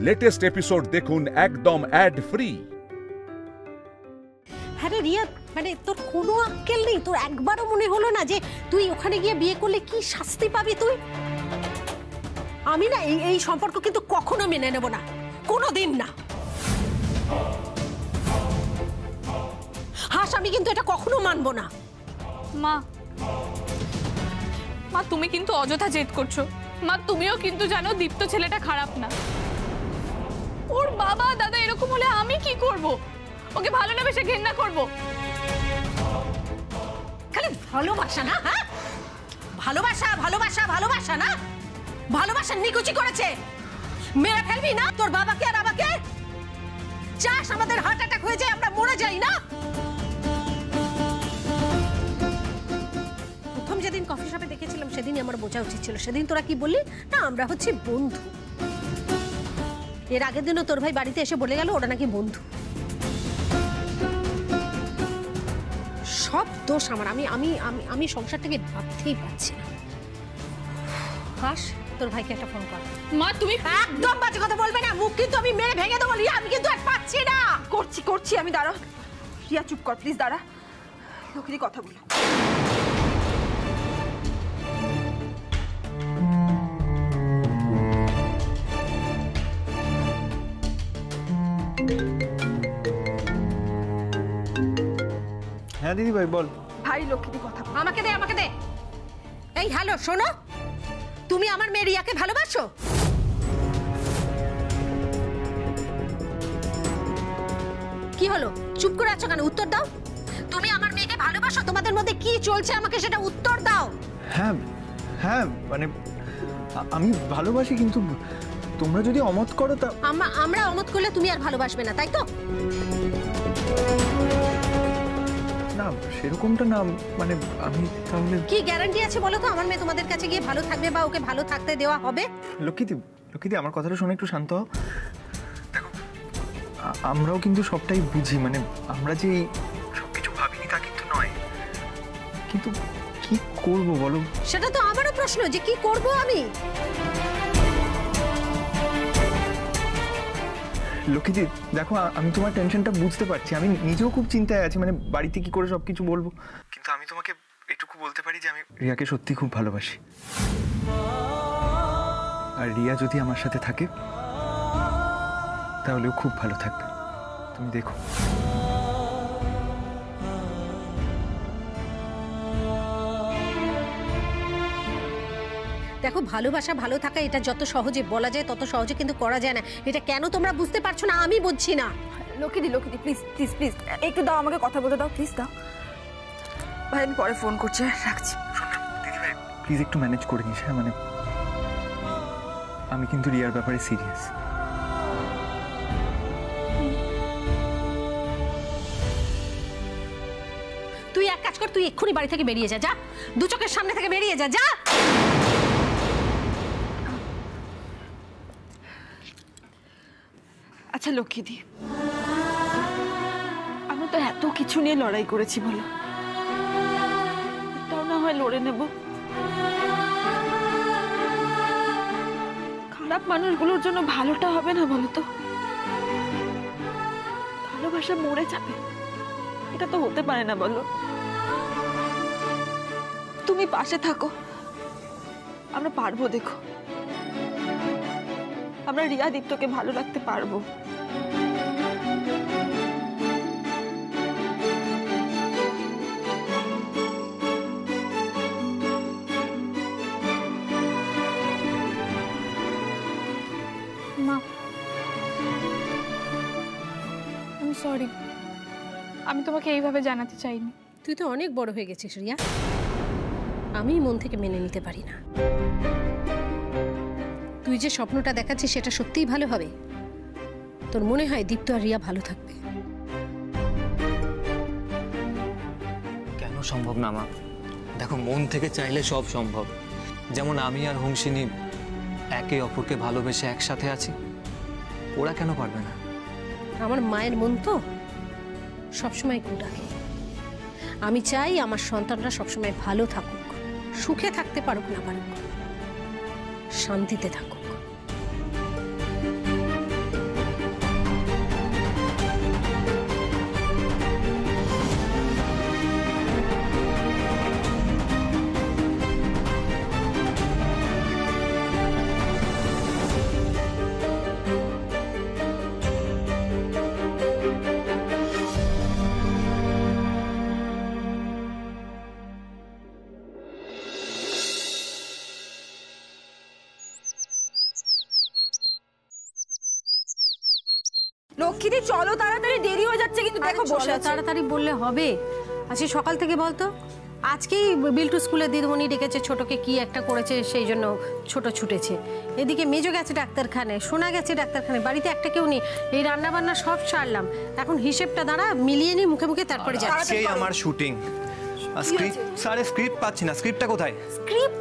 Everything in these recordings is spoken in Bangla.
লেটেস্ট এপিসোড দেখুন একদম অ্যাড ফ্রি। হ্যাঁ রিয়া, মানে তোর কোনো আক্কেল নেই? তোর একবারও মনে হলো না যে তুই ওখানে গিয়ে বিয়ে করলে কি শাস্তি পাবি তুই? আমি না এই সম্পর্ক কিন্তু কখনো মেনে নেব না, কোনোদিন না। হাস, আমি কিন্তু এটা কখনো মানবো না। মা মা তুমি কিন্তু অযথা জেদ করছো। মা তুমিও কিন্তু জানো দীপ্ত ছেলেটা খারাপ না। ওর বাবা দাদা এরকম হলে আমি কি করব? ওকে ভালো না বেশি ঘেন্না করব? খালি ভালোবাসা না? হ্যাঁ, ভালোবাসা ভালোবাসা ভালোবাসা না? ভালোবাসা নিকুচি করেছে। মেরে ফেলবি না তোর বাবাকে আর আমাকে? চাস আমাদের হার্ট অ্যাটাক হয়ে যায়, আমরা মরে যাই না? প্রথম যেদিন কফি শপে দেখেছিলাম সেদিনই আমার বোঝা উচিত ছিল। সেদিন তোরা কি বললি না আমরা হচ্ছে বন্ধু। এর আগের দিনও তোর ভাই বাড়িতে এসে বলে গেল ওরা নাকি বন্ধু। সব দোষ আমার। আমি আমি আমি আমি সংসারটাকে ভাবতেই পারছি না। হাস, তোর ভাইকে একটা ফোন কর। মা তুমি একদম বাজে কথা বলবে না, মুখ কিন্তু আমি মেরে ভেঙে দেবো। আমি কিন্তু আর পাচ্ছি না। করছি আমি, দাঁড়া রিয়া, চুপ কর প্লিজ, দাঁড়া। লক্ষ্মী কথা বলো। হ্যাঁ দিদি ভাই বল। ভাই লক্ষ্মী কথা বল। আমাকে দে, আমাকে দে। এই হ্যালো, শোনো, তুমি আমার মেয়ে রিয়াকে ভালোবাসো? কি হলো, চুপ করে আছো কেন? উত্তর দাও। তুমি আমার মেয়েকে ভালোবাসো? তোমাদের মধ্যে কি চলছে আমাকে সেটা উত্তর দাও। হ্যাঁ হ্যাঁ, মানে আমি ভালোবাসি, কিন্তু তোমরা যদি অমত করো তা। আমরা অমত করলে তুমি আর ভালোবাসবে না, তাই তো? না সেরকমটা না, মানে আমি তাহলে। কি গ্যারান্টি আছে বলো তো আমার মেয়ে তোমাদের কাছে গিয়ে ভালো থাকবে বা ওকে ভালো থাকতে দেওয়া হবে? লক্ষ্মীদি আমার কথাটা শুনে একটু শান্ত হও। দেখো আমরাও কিন্তু সবটাই বুঝি, মানে আমরা যে সবকিছু ভাবিনি তা কিন্তু নয়, কিন্তু কি করব বলো? সেটা তো আমারও প্রশ্ন যে কি করব আমি। লক্ষ্মীদি দেখো, আমি তোমার টেনশনটা বুঝতে পারছি, আমি নিজেও খুব চিন্তায় আছি, মানে বাড়িতে কি করে সবকিছু বলবো। কিন্তু আমি তোমাকে এটুকু বলতে পারি যে আমি রিয়াকে সত্যি খুব ভালোবাসি, আর রিয়া যদি আমার সাথে থাকে তাহলেও খুব ভালো থাকবে। তুমি দেখো। দেখো, ভালোবাসা ভালো থাকা এটা যত সহজে বলা যায় তত সহজে কিন্তু করা যায় না। এটা কেন তোমরা বুঝতে পারছো না আমি বুঝছি না। লক্ষ্মী প্লিজ প্লিজ প্লিজ একটু দাও, আমাকে কথা বলতে দাও প্লিজ, দাও। ভাই আমি পরে ফোন করছি, রাখছি। দিদি ভাই প্লিজ একটু ম্যানেজ করে নিস। হ্যাঁ মানে আমি কিন্তু রিয়ার ব্যাপারে সিরিয়াস। তুই এক কাজ কর, তুই এক্ষুনি বাড়ি থেকে বেরিয়ে যা। যা, দু চোখের সামনে থেকে বেরিয়ে যা। যা। আচ্ছা লক্ষ্মীদি, আমরা তো এত কিছু নিয়ে লড়াই করেছি, বলো এটাও না হয় লড়ে নেব। খারাপ মানুষগুলোর জন্য ভালোটা হবে না বলো তো? ভালোবাসা মরে যাবে, এটা তো হতে পারে না বলো। তুমি পাশে থাকো, আমরা পারবো। দেখো আমরা রিয়া দীপ্তকে ভালো রাখতে পারবো। মা আমি সরি, আমি তোমাকে এইভাবে জানাতে চাইনি। তুই তো অনেক বড় হয়ে গেছিস রিয়া, আমি মন থেকে মেনে নিতে পারি না। তুই যে স্বপ্নটা দেখাচ্ছিস সেটা সত্যিই ভালো হবে? তোর মনে হয় দীপ্ত আর রিয়া ভালো থাকবে? কেন সম্ভব না মা? দেখো মন থেকে চাইলে সব সম্ভব। যেমন আমি আর হুমসিনী একে অপরকে ভালোবেসে একসাথে আছি, ওরা কেন পারবে না? আমার মায়ের মন তো সবসময় কুডাকে। আমি চাই আমার সন্তানরা সবসময় ভালো থাকুক, সুখে থাকতে পারুক না পারুক, শান্তিতে থাকুক। লক্ষ্মীদি চলো তাড়াতাড়ি, দেরি হয়ে যাচ্ছে কিন্তু। দেখো বসে আছে। তাড়াতাড়ি বললে হবে? আজকে সকাল থেকে বলতো, আজকেই বিল্টু স্কুলে দিদিমণি ডেকেছে, ছোটকে কি একটা করেছে সেই জন্য ছোট ছুটেছে। এদিকে মেজো গেছে ডাক্তারখানায়, সোনা গেছে ডাক্তারখানায়, বাড়িতে একটা কেউ নেই। এই রান্না বান্না সব সারলাম, এখন হিসেবটা দাঁড়া মিলিয়ে নি মুখে মুখে, তারপরে যাচ্ছে। এই আমার শুটিং স্ক্রিপ্ট, স্যারের স্ক্রিপ্ট পাচ্ছি না। স্ক্রিপ্টটা কোথায়? স্ক্রিপ্ট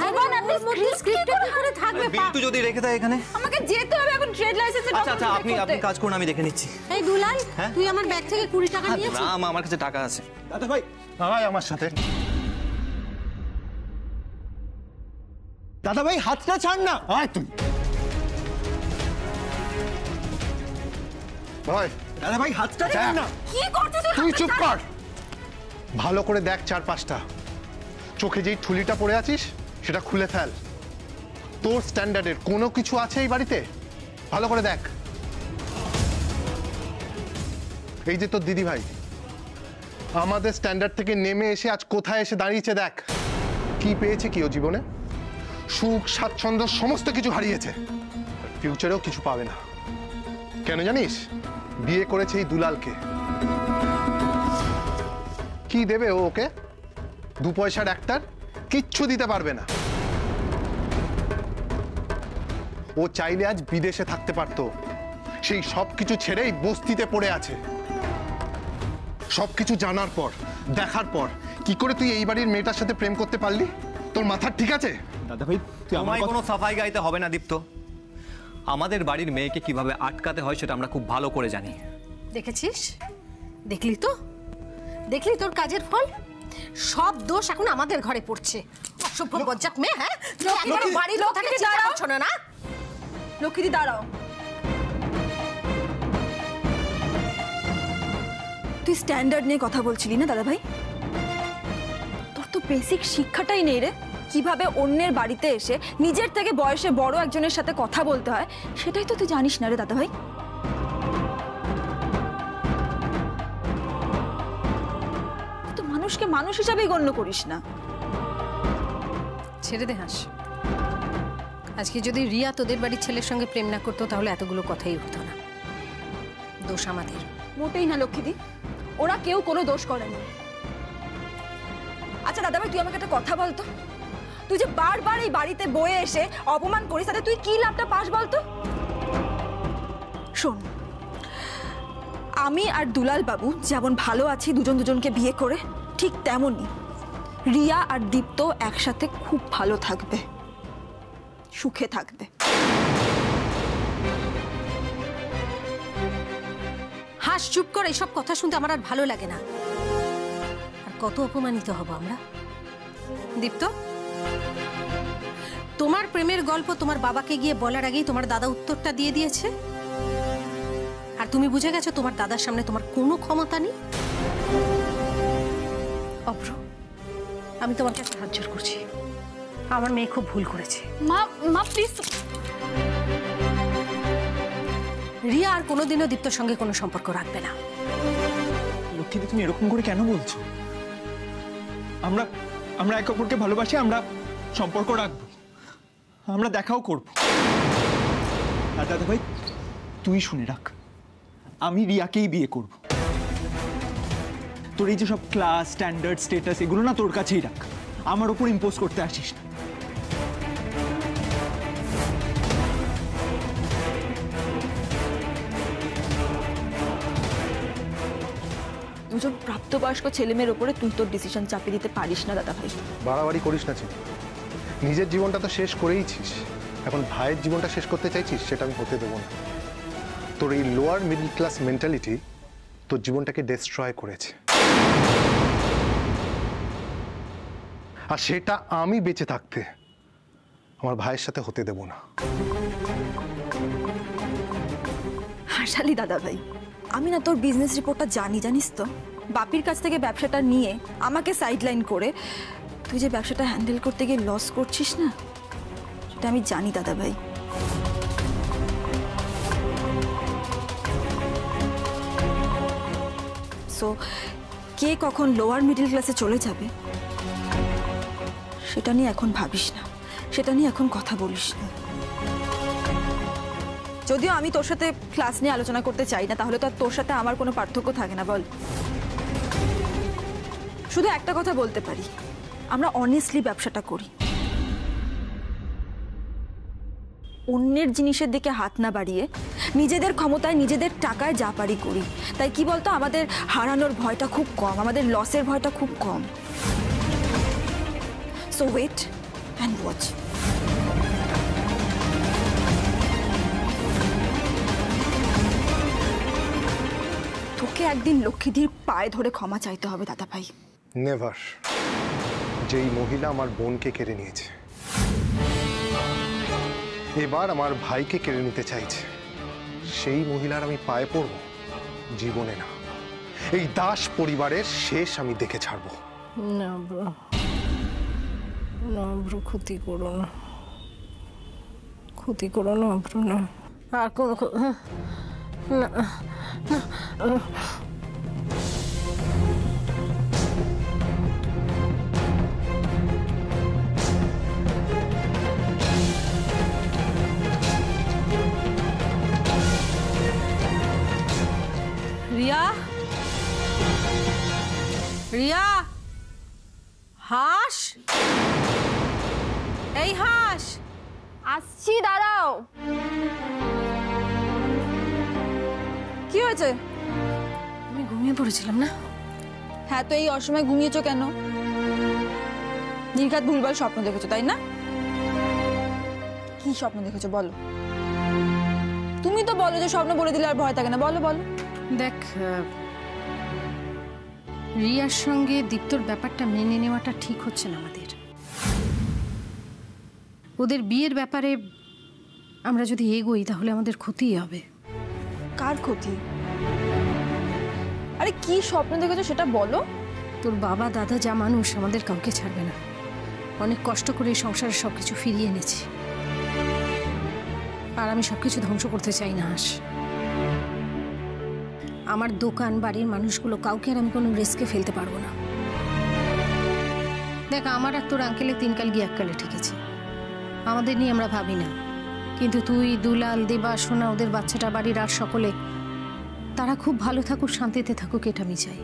ভগবান, আপনি স্ক্রিপ্টটা কি করে থাকবে? বিল্টু যদি রেখে দেয় এখানে। আমাকে যেতে হবে এখন ট্রেড লাইসেন্সে। আচ্ছা আচ্ছা, আপনি কাজ করুন, আমি দেখে নিচ্ছি। এই দুলাল, হ্যাঁ? তুই আমার ব্যাগ থেকে 20 টাকা নিয়েছিস? না মা, আমার কাছে টাকা আছে। দাদা ভাই আয় আমার সাথে। দাদা ভাই হাতটা ছাড় না। আয় তুই। ভাই দাদা ভাই হাতটা ছাড় না। কি করছিস তুই চুপ কর। ভালো করে দেখ চারপাশটা। চোখে যেই ঠুলিটা পরে আছিস সেটা খুলে ফেল। তোর স্ট্যান্ডার্ডের কোনো কিছু আছে এই বাড়িতে? ভালো করে দেখ। এই যে তোর দিদি ভাই আমাদের স্ট্যান্ডার্ড থেকে নেমে এসে আজ কোথায় এসে দাঁড়িয়েছে দেখ। কি পেয়েছে কি ও জীবনে? সুখ স্বাচ্ছন্দ্য সমস্ত কিছু হারিয়েছে, ফিউচারেও কিছু পাবে না। কেন জানিস? বিয়ে করেছে এই দুলালকে। কি দেবে ও ওকে? 2 পয়সার একটার কিচ্ছু দিতে পারবে না। ও চাইলে আজ বিদেশে থাকতে পারতো, সেই সব কিছু ছেড়েই বস্তিতে পড়ে আছে। সবকিছু জানার পর, দেখার পর কি করে তুই এই বাড়ির মেয়েটার সাথে প্রেম করতে পারলি? তোর মাথা ঠিক আছে? দাদা ভাই তুই আমার তোমায় কোনো সাফাই গাইতে হবে না দীপ্ত। আমাদের বাড়ির মেয়েকে কিভাবে আটকাতে হয় সেটা আমরা খুব ভালো করে জানি। দেখেছিস? দেখলি তো, দেখলি তোর কাজের ফল? সব দোষ এখন আমাদের ঘরে পড়ছে। অসভ্য বজ্জাত মেয়ে। হ্যাঁ, বাড়ির লোক থাকে, চিন্তা করছো না? না লক্ষ্মীদি দাঁড়াও। তুই স্ট্যান্ডার্ড নিয়ে কথা বলছিলি না দাদা ভাই? তোর তো বেসিক শিক্ষাটাই নেই রে। কিভাবে অন্যের বাড়িতে এসে নিজের থেকে বয়সে বড় একজনের সাথে কথা বলতে হয় সেটাই তো তুই জানিস না রে দাদা ভাই। তুই মানুষকে মানুষ হিসাবেই গণ্য করিস না। ছেড়ে দে হাস। আজকে যদি রিয়া তোদের বাড়ির ছেলের সঙ্গে প্রেম না করতো তাহলে এতগুলো কথাই উঠতো না। দোষ আমাদের। মোটেই না লক্ষ্মীদি, ওরা কেউ কোনো দোষ করেনি। আচ্ছা দাদা ভাই তুই আমাকে একটা কথা বলতো, তুই যে বারবার এই বাড়িতে বয়ে এসে অপমান করিস তাতে তুই কি লাভটা পাস বলতো? শোন, আমি আর দুলাল বাবু যেমন ভালো আছি দুজন দুজনকে বিয়ে করে, ঠিক তেমনই রিয়া আর দীপ্ত একসাথে খুব ভালো থাকবে, সুখে থাকবে। হাস, চুপ কর। এসব কথা শুনতে আমার আর ভালো লাগে না। আর কত অপমানিত হব আমরা। দীপ্ত, তোমার প্রেমের গল্প তোমার বাবাকে গিয়ে বলার আগেই তোমার দাদা উত্তরটা দিয়ে দিয়েছে। আর তুমি বুঝে গেছো তোমার দাদার সামনে তোমার কোনো ক্ষমতা নেই। অভ্র, আমি তোমার কাছে হাত জোড় করছি, আমার মেয়ে খুব ভুল করেছে। মা প্লিজ। রিয়া আর কোনোদিনও দীপ্তর সঙ্গে কোনো সম্পর্ক রাখবে না। লক্ষ্মীদি তুমি এরকম করে কেন বলছো? আমরা একে অপরকে ভালোবাসি, আমরা সম্পর্ক রাখবো, আমরা দেখাও করব। আর দাদা ভাই তুই শুনে রাখ, আমি রিয়াকেই বিয়ে করব। তোর এই যে সব ক্লাস, স্ট্যান্ডার্ড, স্ট্যাটাস এগুলো না তোর কাছেই রাখ, আমার উপর ইম্পোজ করতে আসিস না। দুজন প্রাপ্তবয়স্ক ছেলেমেয়ের উপরে তুই তোর ডিসিশন চাপিয়ে দিতে পারিস না দাদা ভাই। বাড়াবাড়ি করিস না চিনি। নিজের জীবনটা তো শেষ করেইছিস, এখন ভাইয়ের জীবনটা শেষ করতে চাইছিস, সেটা আমি হতে দেবো না। তোর এই লোয়ার মিডল ক্লাস মেন্টালিটি তোর জীবনটাকে ডিস্ট্রয় করেছে, আর সেটা আমি বেঁচে থাকতে আমার ভাইয়ের সাথে হতে দেবো না। হাসালি দাদা ভাই, আমি না তোর বিজনেস রিপোর্টটা জানি, জানিস তো? বাপির কাছ থেকে ব্যবসাটা নিয়ে আমাকে সাইডলাইন করে তুই যে ব্যবসাটা হ্যান্ডেল করতে গিয়ে লস করছিস না, সেটা আমি জানি দাদা ভাই। সো কে কখন লোয়ার মিডল ক্লাসে চলে যাবে সেটা নিয়ে এখন ভাবিস না, সেটা নিয়ে এখন কথা বলিস না। যদিও আমি তোর সাথে ক্লাস নিয়ে আলোচনা করতে চাই না, তাহলে তো আর তোর সাথে আমার কোনো পার্থক্য থাকে না বল। শুধু একটা কথা বলতে পারি, আমরা অনেস্টলি ব্যবসাটা করি, অন্যের জিনিসের দিকে হাত না বাড়িয়ে নিজেদের ক্ষমতায় নিজেদের টাকায় যা পারি করি। তাই কি বলতো, আমাদের হারানোর ভয়টা খুব কম, আমাদের লসের ভয়টা খুব কম। So wait and watch. তোকে একদিন লক্ষ্মীদির পায়ে ধরে ক্ষমা চাইতে হবে দাদা ভাই। নেভার। যেই মহিলা আমার বোনকে কেড়ে নিয়েছে, এবার আমার ভাইকে কেড়ে নিতে চাইছে, সেই মহিলার আমি পায়ে পড়ব? জীবনে না। এই দাস পরিবারের শেষ আমি দেখে ছাড়বো। না ব্রো, না ব্রো, ক্ষতি করো না, ক্ষতি করো না ব্রো, না আর কোনো না। রিয়া, রিয়া, হাঁস, এই হাঁস। আসছি, দাঁড়াও। কি হয়েছে? আমি ঘুমিয়ে পড়েছিলাম না। হ্যাঁ, তো এই অসময় ঘুমিয়েছো কেন? নির্ঘাত ভুলভাল স্বপ্ন দেখেছো তাই না? কি স্বপ্ন দেখেছো বলো? তুমি তো বলো যে স্বপ্ন বলে দিলে আর ভয় থাকে না, বলো বলো। দেখ, রিয়ার সঙ্গে দীপ্তর ব্যাপারটা মেনে নেওয়াটা ঠিক হচ্ছে না আমাদের। ওদের বিয়ের ব্যাপারে আমরা যদি এগোই তাহলে আমাদের ক্ষতিই হবে। কার ক্ষতি? আরে কি স্বপ্ন দেখেছো সেটা বলো। তোর বাবা দাদা যা মানুষ, আমাদের কাউকে ছাড়বে না। অনেক কষ্ট করে এই সংসারে সবকিছু ফিরিয়ে এনেছি, আর আমি সবকিছু ধ্বংস করতে চাই না হাস। আমার দোকান বাড়ির মানুষগুলো কাউকে আর আমি কোনো রিস্কে ফেলতে পারবো না। দেখ, আমার আর তোর আঙ্কেলে 3 কাল গিয়ে 1 কালে ঠেকেছে। আমাদের নিয়ে আমরা ভাবি না, কিন্তু তুই, দুলাল, দেবা, সোনা, ওদের বাচ্চাটা, বাড়ির আর সকলে, তারা খুব ভালো থাকুক, শান্তিতে থাকুক, এটা আমি চাই।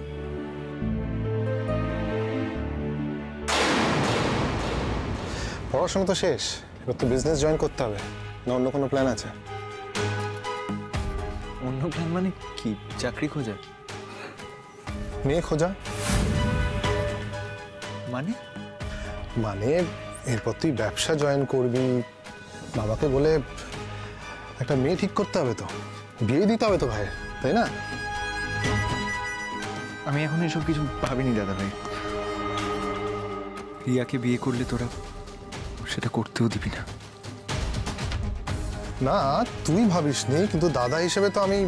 পড়াশোনা তো শেষ, এবার তো বিজনেস জয়েন করতে হবে, না অন্য কোনো প্ল্যান আছে? অন্য প্ল্যান মানে কি? চাকরি খোঁজা? মেয়ে খোঁজা? মানে মানে এরপর তুই ব্যবসা জয়েন করবি, বাবাকে বলে একটা মেয়ে ঠিক করতে হবে, তো বিয়ে দিতে হবে তো ভাই, তাই না? আমি এখন এসব কিছু ভাবিনি দাদা ভাই। রিয়াকে বিয়ে করলে তোরা সেটা করতেও দিবি না। না, তুই ভাবিস নি, কিন্তু দাদা হিসেবে তো আমি,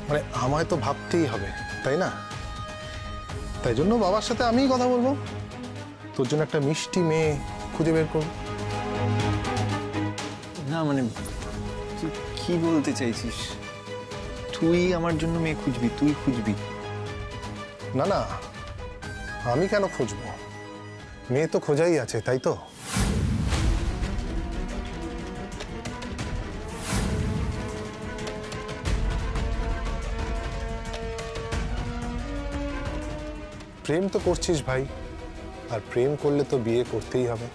মানে আমায় তো ভাবতেই হবে, তাই না? তাই জন্য বাবার সাথে আমিই কথা বলবো, তোর জন্য একটা মিষ্টি মেয়ে খুঁজে বের করবো। না মানে তুই কি বলতে চাইছিস? তুই আমার জন্য মেয়ে খুঁজবি? তুই খুঁজবি? না না, আমি কেন খুঁজবো? মেয়ে তো খোঁজাই আছে, তাই তো? প্রেম তো করছিস ভাই, আর প্রেম করলে তো বিয়ে করতেই হবে।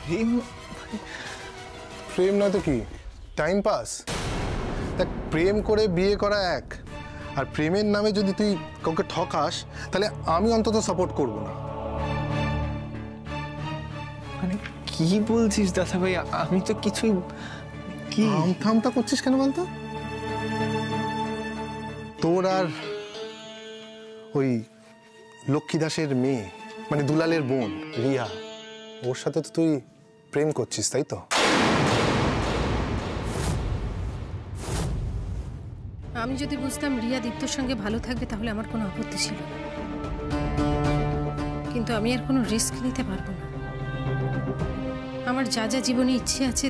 প্রেম? প্রেম নয় তো কি, টাইম পাস। দেখ, প্রেম করে বিয়ে করা এক, আর প্রেমের নামে যদি তুই কাউকে ঠকাস, তাহলে আমি অন্তত সাপোর্ট করব না। মানে কি বলছিস দাদা ভাই? আমি তো কিছুই, কি আমতা করছিস কেন বলতো? তোর আর ওই লক্ষ্মী দাসের মেয়ে, মানে দুলালের বোন রিয়া, ওর সাথে তো তুই প্রেম করছিস, তাই তো? আমি যদি বুঝতাম রিয়া দীপ্তর সঙ্গে ভালো থাকবে তাহলে আমার কোনো আপত্তি ছিল না, কিন্তু আমি আর কোনো রিস্ক নিতে পারবো না। আমার যা যা জীবনে ইচ্ছে আছে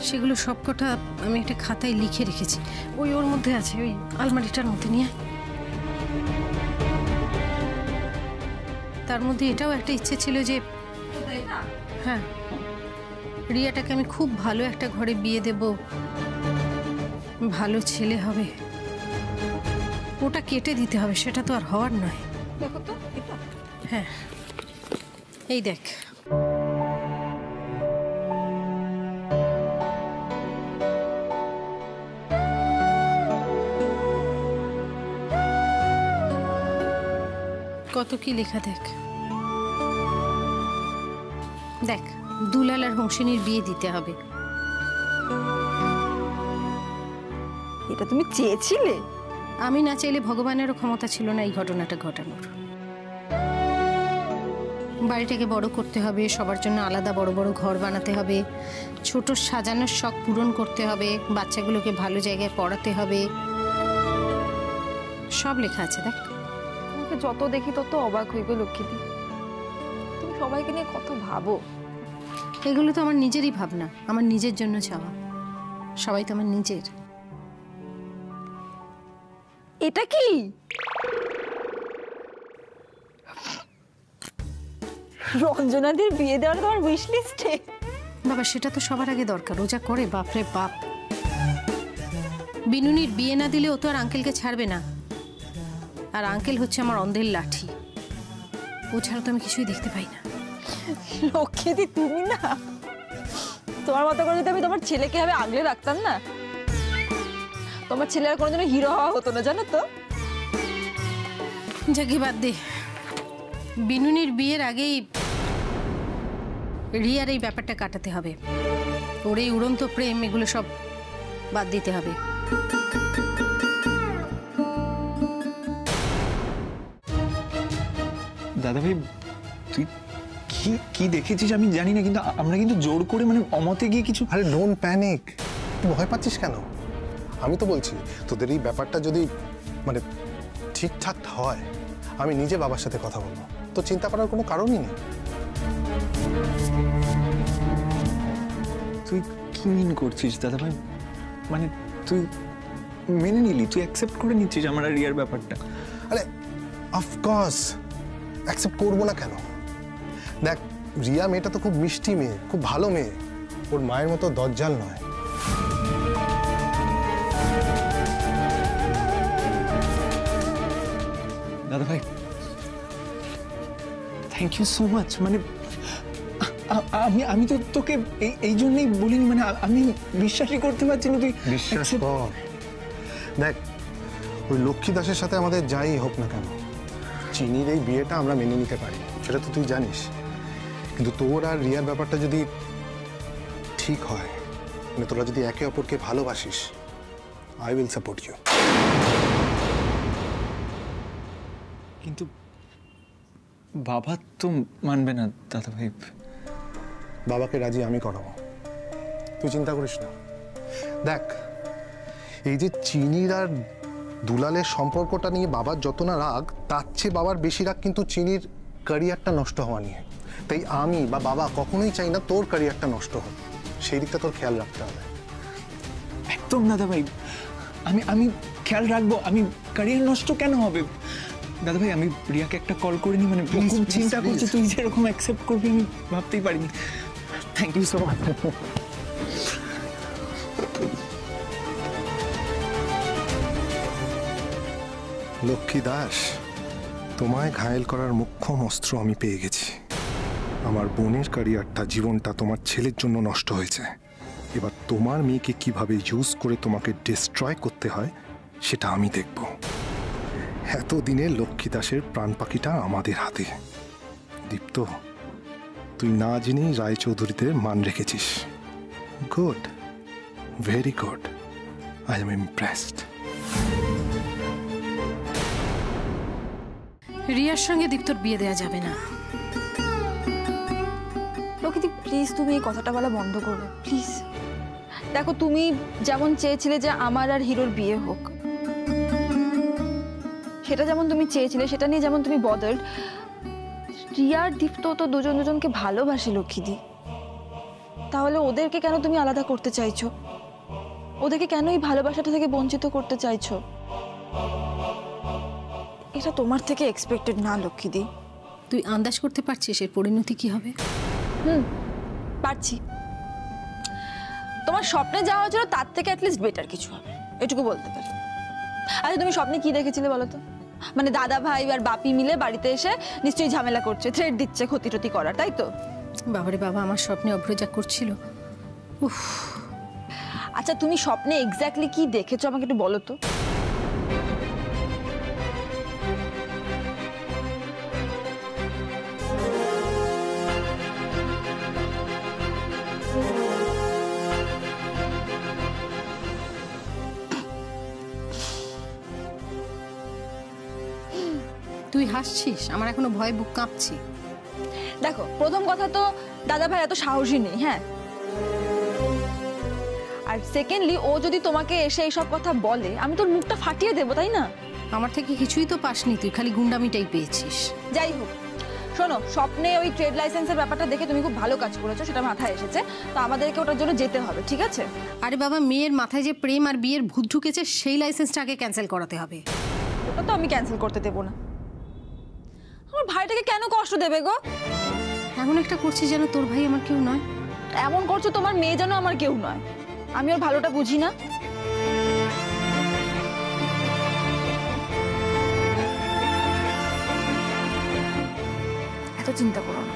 সেগুলো সবকটা আমি একটা খাতায় লিখে রেখেছি, ওর মধ্যে আছে, ওই আলমারিটার মধ্যে নিয়ে। তার মধ্যে এটাও একটা ইচ্ছে ছিল যে হ্যাঁ, রিয়াটাকে আমি খুব ভালো একটা ঘরে বিয়ে দেব, ভালো ছেলে হবে, ওটা কেটে দিতে হবে, সেটা তো আর হওয়ার নয়। দেখো তো এটা। হ্যাঁ, এই দেখ। কত কি লেখা দেখ। দেখ, দুলাল আর হংসিনীর বিয়ে দিতে হবে। এটা তুমি চেয়েছিলে? আমি না চাইলে ভগবানেরও ক্ষমতা ছিল না এই ঘটনাটা ঘটানোর। বাড়িটাকে বড় করতে হবে, সবার জন্য আলাদা বড় বড় ঘর বানাতে হবে, ছোট সাজানোর শখ পূরণ করতে হবে, বাচ্চাগুলোকে ভালো জায়গায় পড়াতে হবে, সব লেখা আছে। দেখ, তোমাকে যত দেখি তত অবাক হইবে লক্ষ্মীদি। তুমি সবাইকে নিয়ে কত ভাবো। এগুলো তো আমার নিজেরই ভাবনা, আমার নিজের জন্য চাওয়া। সবাই তো আমার নিজের। এটা কি? রঞ্জনাদের বিয়ে দেওয়ার তোমার উইশ লিস্টে? বাবা, সেটা তো সবার আগে দরকার। ও যা করে, বাপরে বাপ। বিনুনির বিয়ে না দিলে ও তো আর আঙ্কেলকে ছাড়বে না। আর আঙ্কেল হচ্ছে আমার অন্ধের লাঠি, ও ছাড়া তো আমি কিছুই দেখতে পাই না। লক্ষ্মীদি, তুমি না, তোমার মতো করে যদি আমি তোমার ছেলেকে ভাবে আগলে রাখতাম না, তোমার ছেলে আর কোনোদিনও হিরো হওয়া হতো না, জানো তো। যাকে বাদ দে, বিনুনির বিয়ের আগেই রিয়ার এই ব্যাপারটা কাটাতে হবে। ওর এই উড়ন্ত প্রেম, এগুলো সব বাদ দিতে হবে। দাদা ভাই, তুই কি কি দেখেছিস আমি জানি না, কিন্তু আমরা কিন্তু জোর করে মানে অমতে গিয়ে কিছু। আরে ডোন্ট প্যানিক, তুই ভয় পাচ্ছিস কেন? আমি তো বলছি তোদের এই ব্যাপারটা যদি মানে ঠিকঠাক হয়, আমি নিজে বাবার সাথে কথা বলবো, তো চিন্তা করার কোনো কারণই নেই। তুই কি মিন করছিস দাদা ভাই? মানে তুই মেনে নিলি, তুই অ্যাকসেপ্ট করে নিচ্ছিস আমার আর রিয়ার ব্যাপারটা? আরে অফকোর্স অ্যাকসেপ্ট করবো না কেন? দেখ, রিয়া মেয়েটা তো খুব মিষ্টি মেয়ে, খুব ভালো মেয়ে, ওর মায়ের মতো দজ্জাল নয়। দাদা ভাই, থ্যাংক ইউ সো মাচ। মানে আমি তো তোকে এই জন্যই বলিনি, মানে আমি বিশ্বাসই করতে পারছি না তুই বিশ্বাস কর। দেখ, ওই লক্ষ্মী দাসের সাথে আমাদের যাই হোক না কেন, চিনির এই বিয়েটা আমরা মেনে নিতে পারি, সেটা তো তুই জানিস। কিন্তু তোর আর রিয়ার ব্যাপারটা যদি ঠিক হয়, মানে তোরা যদি একে অপরকে ভালোবাসিস, আই উইল সাপোর্ট ইউ। কিন্তু বাবা তো মানবে না দাদা ভাই। বাবাকে রাজি আমি করাবো, তুই চিন্তা করিস না। দেখ, এই যে চিনির আর দুলালের সম্পর্কটা নিয়ে বাবার যত না রাগ, তার চেয়ে বাবার বেশি রাগ কিন্তু চিনির ক্যারিয়ারটা নষ্ট হওয়া নিয়ে। তাই আমি বা বাবা কখনোই চাই না তোর ক্যারিয়ারটা নষ্ট হোক, সেই দিকটা তোর খেয়াল রাখতে হবে। একদম দাদা ভাই, আমি খেয়াল রাখবো। আমি ক্যারিয়ার নষ্ট কেন হবে দাদা ভাই? আমি রিয়াকে একটা কল করে নি, মানে খুব চিন্তা করছি, তুই যেরকম অ্যাকসেপ্ট করবি আমি ভাবতেই পারিনি। Thank you so much. Lakshmi Das, তোমায় ঘায়েল করার মোক্ষম অস্ত্র আমি পেয়ে গেছি। আমার বোনের ক্যারিয়ারটা, জীবনটা তোমার ছেলের জন্য নষ্ট হয়েছে। এবার তোমার মেয়েকে কিভাবে ইউজ করে তোমাকে ডিস্ট্রয় করতে হয় সেটা আমি দেখব। এতদিনে লক্ষ্মী দাসের প্রাণ পাখিটা আমাদের হাতে। দীপ্ত, তুই না জেনেই রায়চৌধুরীতে মান রেখেছিস। Good, very good, I am impressed. রিয়ার সঙ্গে দীপ্তর বিয়ে দেওয়া যাবে না। লক্ষ্মীদি, প্লিজ তুমি এই কথাটা বলা বন্ধ করবে প্লিজ। দেখো, তুমি যেমন চেয়েছিলে যে আমার আর হিরোর বিয়ে হোক, সেটা যেমন তুমি চেয়েছিলে, সেটা নিয়ে যেমন তুমি বদল, রিয়ার দীপ্ত তো দুজন দুজনকে ভালোবাসে লক্ষ্মীদি। তাহলে ওদেরকে কেন তুমি আলাদা করতে চাইছো? ওদেরকে কেন এই ভালোবাসাটা থেকে বঞ্চিত করতে চাইছো? এটা তোমার থেকে এক্সপেক্টেড না লক্ষ্মীদি। তুই আন্দাজ করতে পারছিস এর পরিণতি কি হবে? পারছি। তোমার স্বপ্নে যাওয়া হয়েছিল তার থেকে অ্যাটলিস্ট বেটার কিছু হবে, এটুকু বলতে পারি। আচ্ছা তুমি স্বপ্নে কি দেখেছিলে বলো তো? মানে দাদা ভাই আর বাপি মিলে বাড়িতে এসে নিশ্চয়ই ঝামেলা করছে, থ্রেট দিচ্ছে ক্ষতি টতি করার, তাই তো? বাবারে বাবা, আমার স্বপ্নে অভ্রজা করছিল। উফ। আচ্ছা তুমি স্বপ্নে এক্স্যাক্টলি কি দেখেছো আমাকে একটু বলো তো। তুই হাসছিস? আমার এখনো ভয়ে বুক কাঁপছি। দেখো প্রথম কথা তো দাদা ভাই এত সাহসী নেই, হ্যাঁ। আর সেকেন্ডলি ও যদি তোমাকে এসে এইসব কথা বলে আমি তোর মুখটা ফাটিয়ে দেবো, তাই না? আমার থেকে কিছুই তো পাসনি তুই, খালি গুন্ডামিটাই পেয়েছিস। যাই হোক শোনো, স্বপ্নে ওই ট্রেড লাইসেন্সের ব্যাপারটা দেখে তুমি খুব ভালো কাজ করেছো, সেটা মাথায় এসেছে, তো আমাদেরকে ওটার জন্য যেতে হবে, ঠিক আছে? আরে বাবা, মেয়ের মাথায় যে প্রেম আর বিয়ের ভূত ঢুকেছে সেই লাইসেন্সটা আগে ক্যান্সেল করাতে হবে। ওটা তো আমি ক্যান্সেল করতে দেবো না। আমার ভাইটাকে কেন কষ্ট দেবে গো? এমন একটা করছিস যেন তোর ভাই আমার কেউ নয়। এমন করছো তোমার মেয়ে যেন আমার কেউ নয়। আমি ওর ভালোটা বুঝি না? এত চিন্তা করো না।